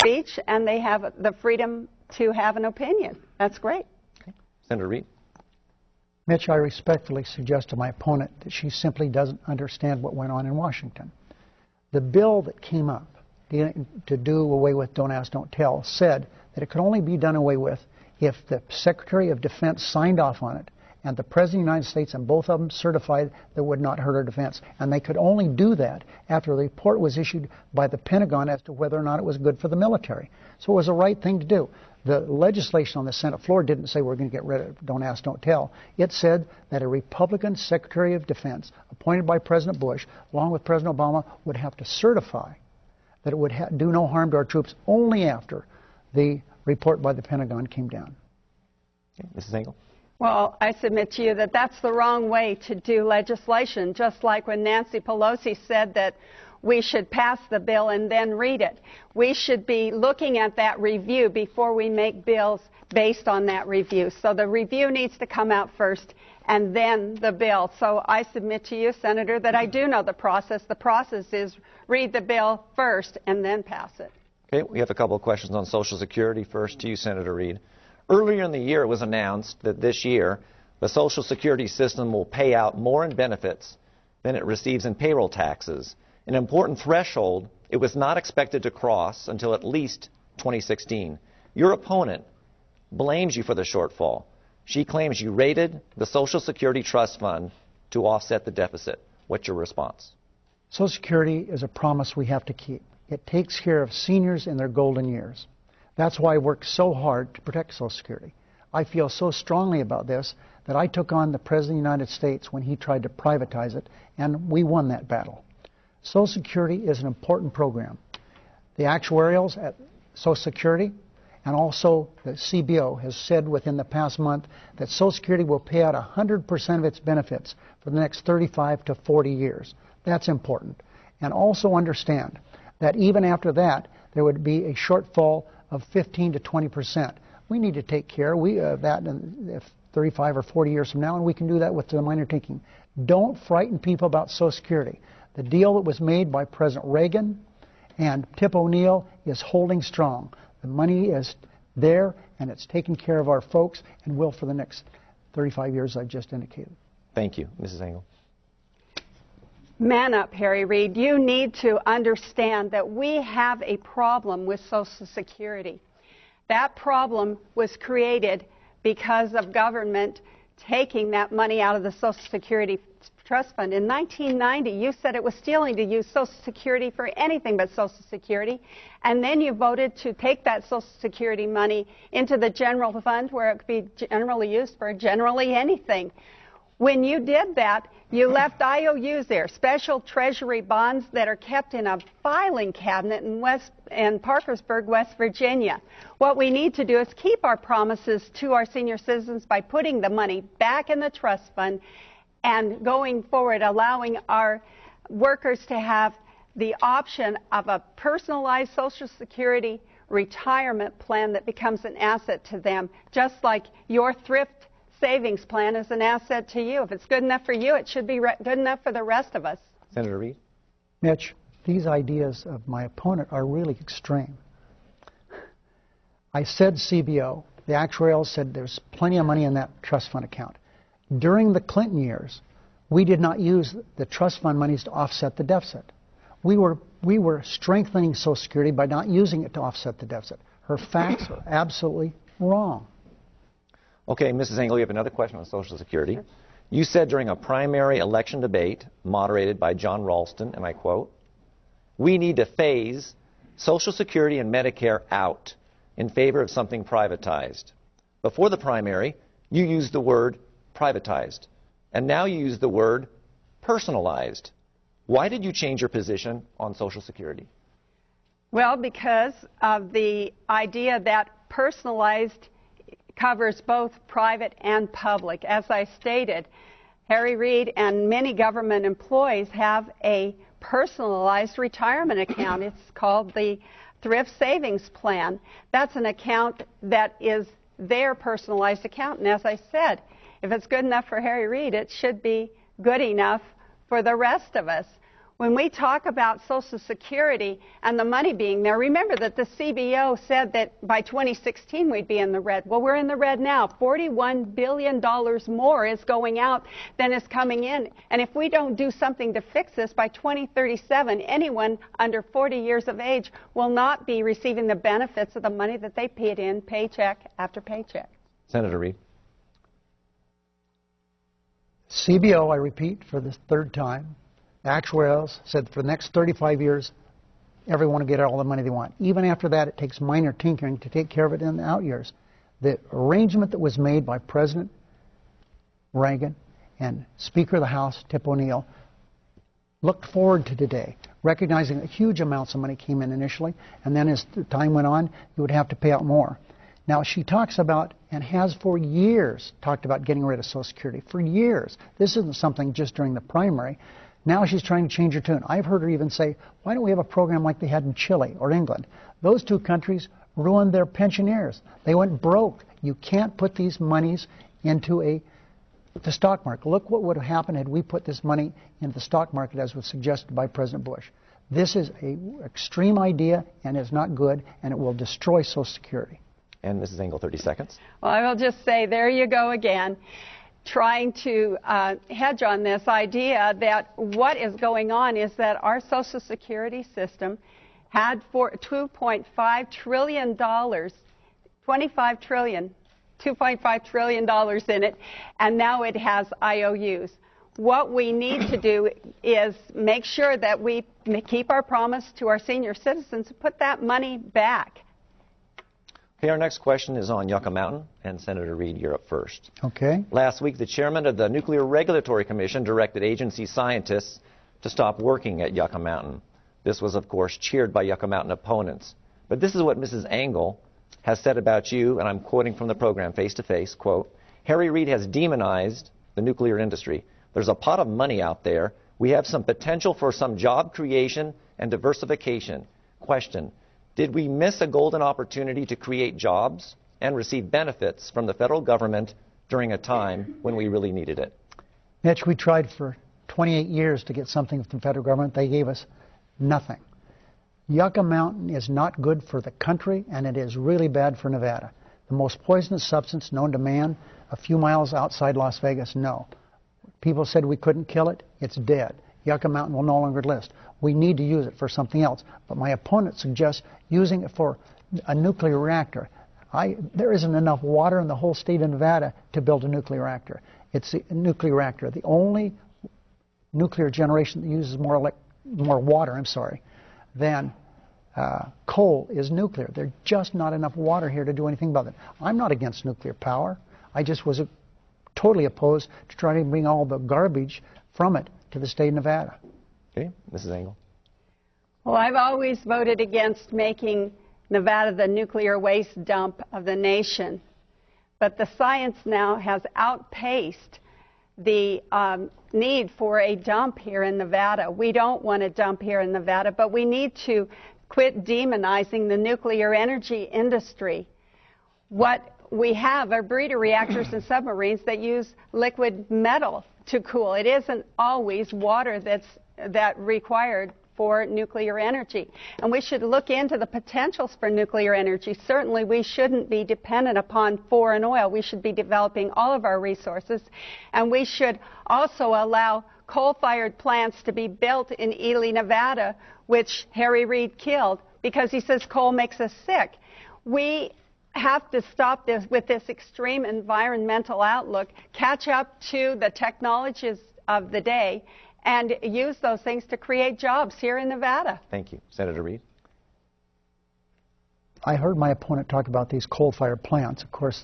speech and they have the freedom to have an opinion. That's great. Okay. Senator Reid. Mitch, I respectfully suggest to my opponent that she simply doesn't understand what went on in Washington. The bill that came up to do away with Don't Ask, Don't Tell said that it could only be done away with if the Secretary of Defense signed off on it and the President of the United States and both of them certified that it would not hurt our defense. And they could only do that after the report was issued by the Pentagon as to whether or not it was good for the military. So it was the right thing to do. The legislation on the Senate floor didn't say we're going to get rid of Don't Ask, Don't Tell. It said that a Republican Secretary of Defense appointed by President Bush, along with President Obama, would have to certify that it would do no harm to our troops only after the report by the Pentagon came down. Okay. Mrs. Engel. Well, I submit to you that that's the wrong way to do legislation, just like when Nancy Pelosi said that we should pass the bill and then read it. We should be looking at that review before we make bills based on that review. So the review needs to come out first and then the bill. So I submit to you, Senator, that I do know the process. The process is read the bill first and then pass it. Okay, we have a couple of questions on Social Security. First to you, Senator Reid. Earlier in the year, it was announced that this year, the Social Security system will pay out more in benefits than it receives in payroll taxes. An important threshold it was not expected to cross until at least 2016. Your opponent blames you for the shortfall. She claims you raided the Social Security Trust Fund to offset the deficit. What's your response? Social Security is a promise we have to keep. It takes care of seniors in their golden years. That's why I worked so hard to protect Social Security. I feel so strongly about this that I took on the President of the United States when he tried to privatize it, and we won that battle. Social Security is an important program. The actuarials at Social Security and also the CBO has said within the past month that Social Security will pay out 100% of its benefits for the next 35 to 40 years. That's important. And also understand that even after that, there would be a shortfall of 15 to 20%. We need to take care of that in 35 or 40 years from now, and we can do that with the minor taking. Don't frighten people about Social Security. The deal that was made by President Reagan and Tip O'Neill is holding strong. The money is there, and it's taking care of our folks and will for the next 35 years I've just indicated. Thank you. Mrs. Engel. Man up, Harry Reid. You need to understand that we have a problem with Social Security. That problem was created because of government taking that money out of the Social Security Trust Fund. In 1990, you said it was stealing to use Social Security for anything but Social Security, and then you voted to take that Social Security money into the general fund where it could be generally used for generally anything. When you did that, you left IOUs there, special treasury bonds that are kept in a filing cabinet in Parkersburg, West Virginia. What we need to do is keep our promises to our senior citizens by putting the money back in the trust fund and going forward, allowing our workers to have the option of a personalized Social Security retirement plan that becomes an asset to them, just like your thrift savings plan is an asset to you. If it's good enough for you, it should be good enough for the rest of us. Senator Reid. Mitch, these ideas of my opponent are really extreme. I said CBO. The actuarials said there's plenty of money in that trust fund account. During the Clinton years, we did not use the trust fund monies to offset the deficit. We were strengthening Social Security by not using it to offset the deficit. Her facts are absolutely wrong. Okay, Mrs. Engel, you have another question on Social Security. You said during a primary election debate moderated by John Ralston, and I quote, "We need to phase Social Security and Medicare out in favor of something privatized." Before the primary, you used the word privatized, and now you use the word personalized. Why did you change your position on Social Security? Well, because of the idea that personalized covers both private and public. As I stated, Harry Reid and many government employees have a personalized retirement account. It's called the Thrift Savings Plan. That's an account that is their personalized account. And as I said, if it's good enough for Harry Reid, it should be good enough for the rest of us. When we talk about Social Security and the money being there, remember that the CBO said that by 2016 we'd be in the red. Well, we're in the red now. $41 billion more is going out than is coming in. And if we don't do something to fix this, by 2037, anyone under 40 years of age will not be receiving the benefits of the money that they paid in paycheck after paycheck. Senator Reid. CBO, I repeat for the third time, actuaries said for the next 35 years, everyone will get all the money they want. Even after that, it takes minor tinkering to take care of it in the out years. The arrangement that was made by President Reagan and Speaker of the House, Tip O'Neill, looked forward to today, recognizing that huge amounts of money came in initially, and then as the time went on, you would have to pay out more. Now, she talks about, and has for years, talked about getting rid of Social Security. For years. This isn't something just during the primary. Now she's trying to change her tune. I've heard her even say, why don't we have a program like they had in Chile or England? Those two countries ruined their pensioners. They went broke. You can't put these monies into the stock market. Look what would have happened had we put this money into the stock market as was suggested by President Bush. This is an extreme idea and is not good, and it will destroy Social Security. And Mrs. Engel, 30 seconds. Well, I will just say, there you go again, trying to hedge on this idea that what is going on is that our Social Security system had for $2.5 trillion, $2.5 trillion in it, and now it has IOUs. What we need to do is make sure that we keep our promise to our senior citizens to put that money back. Okay, our next question is on Yucca Mountain, and Senator Reid, you're up first. Okay. Last week, the chairman of the Nuclear Regulatory Commission directed agency scientists to stop working at Yucca Mountain. This was, of course, cheered by Yucca Mountain opponents. But this is what Mrs. Engel has said about you, and I'm quoting from the program Face to Face, quote, Harry Reid has demonized the nuclear industry. There's a pot of money out there. We have some potential for some job creation and diversification. Question. Did we miss a golden opportunity to create jobs and receive benefits from the federal government during a time when we really needed it? Mitch, we tried for 28 years to get something from the federal government. They gave us nothing. Yucca Mountain is not good for the country, and it is really bad for Nevada. The most poisonous substance known to man a few miles outside Las Vegas, no. People said we couldn't kill it. It's dead. Yucca Mountain will no longer exist. We need to use it for something else. But my opponent suggests using it for a nuclear reactor. There isn't enough water in the whole state of Nevada to build a nuclear reactor. It's a nuclear reactor. The only nuclear generation that uses more water, than coal is nuclear. There's just not enough water here to do anything about it. I'm not against nuclear power. I just was totally opposed to trying to bring all the garbage from it to the state of Nevada. Okay, Mrs. Engel. Well, I've always voted against making Nevada the nuclear waste dump of the nation. But the science now has outpaced the need for a dump here in Nevada. We don't want a dump here in Nevada, but we need to quit demonizing the nuclear energy industry. What we have are breeder reactors and submarines that use liquid metal to cool. It isn't always water that's required for nuclear energy. And we should look into the potentials for nuclear energy. Certainly we shouldn't be dependent upon foreign oil. We should be developing all of our resources. And we should also allow coal-fired plants to be built in Ely, Nevada, which Harry Reid killed because he says coal makes us sick. We have to stop this with this extreme environmental outlook, catch up to the technologies of the day, and use those things to create jobs here in Nevada. Thank you. Senator Reid. I heard my opponent talk about these coal-fired plants. Of course,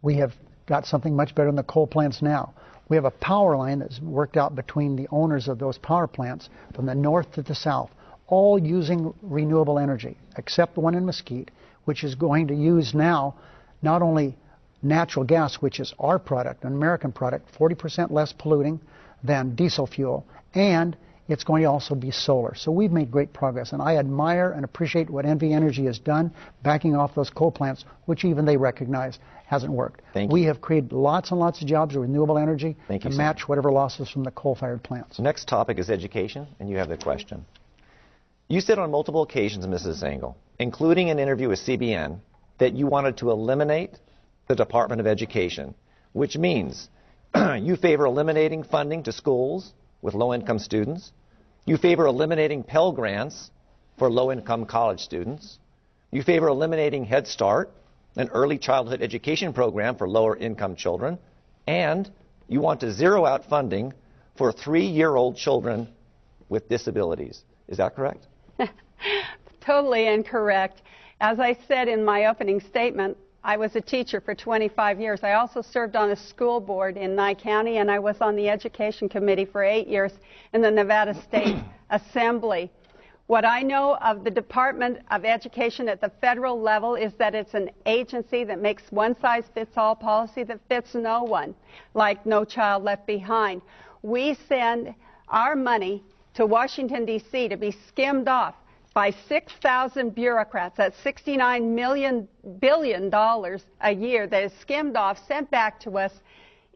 we have got something much better than the coal plants now. We have a power line that's worked out between the owners of those power plants from the north to the south, all using renewable energy, except the one in Mesquite, which is going to use now not only natural gas, which is our product, an American product, 40% less polluting than diesel fuel, and It's going to also be solar. So we've made great progress, and I admire and appreciate what NV Energy has done, backing off those coal plants, which even they recognize hasn't worked. We have created lots and lots of jobs with renewable energy to match whatever losses from the coal-fired plants. Next topic is education, and you have the question. You said on multiple occasions, Mrs. Engel, including an interview with CBN, that you wanted to eliminate the Department of Education, which means you favor eliminating funding to schools with low-income students. You favor eliminating Pell Grants for low-income college students. You favor eliminating Head Start, an early childhood education program for lower-income children. And you want to zero out funding for 3-year-old children with disabilities. Is that correct? Totally incorrect. As I said in my opening statement, I was a teacher for 25 years. I also served on a school board in Nye County, and I was on the Education Committee for 8 years in the Nevada State Assembly. What I know of the Department of Education at the federal level is that it's an agency that makes one-size-fits-all policy that fits no one, like No Child Left Behind. We send our money to Washington, D.C. to be skimmed off by 6,000 bureaucrats. That's $69 billion a year that is skimmed off, sent back to us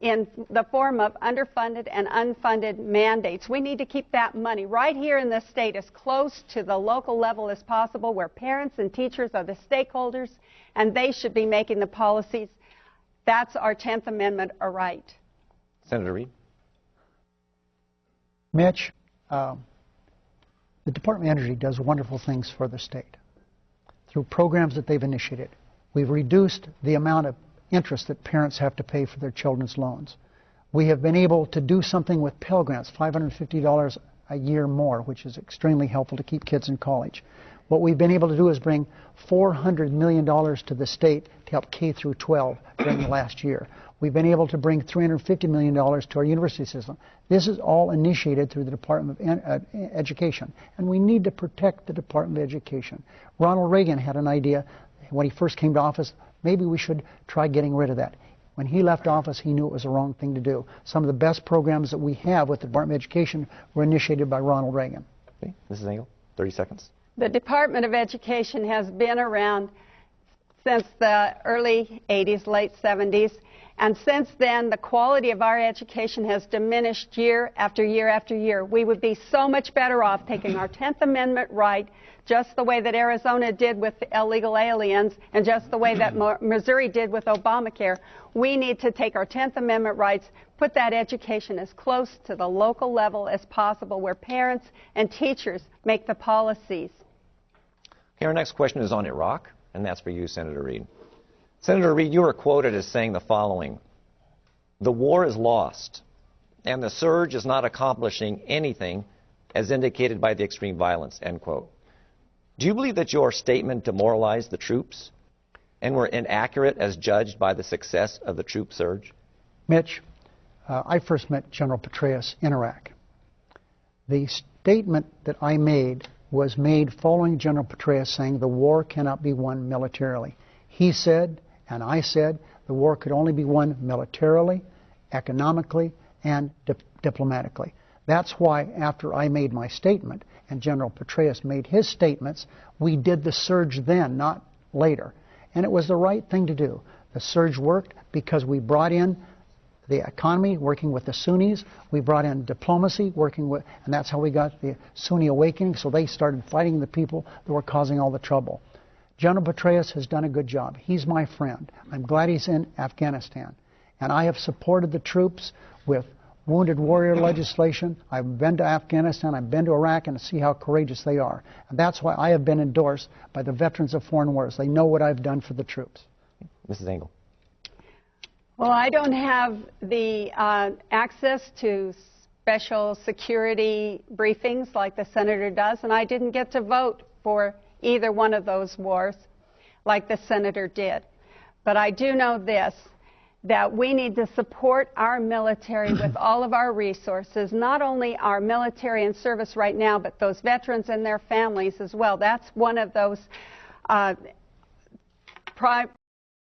in the form of underfunded and unfunded mandates. We need to keep that money right here in the state as close to the local level as possible, where parents and teachers are the stakeholders, and they should be making the policies. That's our 10th Amendment right. Senator Reid. Mitch, the Department of Energy does wonderful things for the state. Through programs that they've initiated, we've reduced the amount of interest that parents have to pay for their children's loans. We have been able to do something with Pell Grants, $550 a year more, which is extremely helpful to keep kids in college. What we've been able to do is bring $400 million to the state to help K through 12 during the last year. We've been able to bring $350 million to our university system. This is all initiated through the Department of Education, and we need to protect the Department of Education. Ronald Reagan had an idea when he first came to office, maybe we should try getting rid of that. When he left office, he knew it was the wrong thing to do. Some of the best programs that we have with the Department of Education were initiated by Ronald Reagan. Okay. Mrs. Engel, 30 seconds. The Department of Education has been around since the early 80s, late 70s. And since then, the quality of our education has diminished year after year after year. We would be so much better off taking our 10th Amendment right, just the way that Arizona did with illegal aliens and just the way that Missouri did with Obamacare. We need to take our 10th Amendment rights, put that education as close to the local level as possible, where parents and teachers make the policies. Okay, our next question is on Iraq, and that's for you, Senator Reid. Senator Reid, you were quoted as saying the following: "The war is lost, and the surge is not accomplishing anything as indicated by the extreme violence," end quote. Do you believe that your statement demoralized the troops and were inaccurate as judged by the success of the troop surge? Mitch, I first met General Petraeus in Iraq. The statement that I made was made following General Petraeus saying the war cannot be won militarily. He said, and I said, the war could only be won militarily, economically, and diplomatically. That's why after I made my statement and General Petraeus made his statements, we did the surge then, not later. And it was the right thing to do. The surge worked because we brought in the economy, working with the Sunnis. We brought in diplomacy, working with, and that's how we got the Sunni awakening, so they started fighting the people that were causing all the trouble. General Petraeus has done a good job. He's my friend. I'm glad he's in Afghanistan. And I have supported the troops with wounded warrior legislation. I've been to Afghanistan, I've been to Iraq, and to see how courageous they are. And that's why I have been endorsed by the Veterans of Foreign Wars. They know what I've done for the troops. Mrs. Engel. Well, I don't have the access to special security briefings like the senator does, and I didn't get to vote for either one of those wars like the senator did. But I do know this, that we need to support our military with all of our resources, not only our military in service right now, but those veterans and their families as well. That's one of those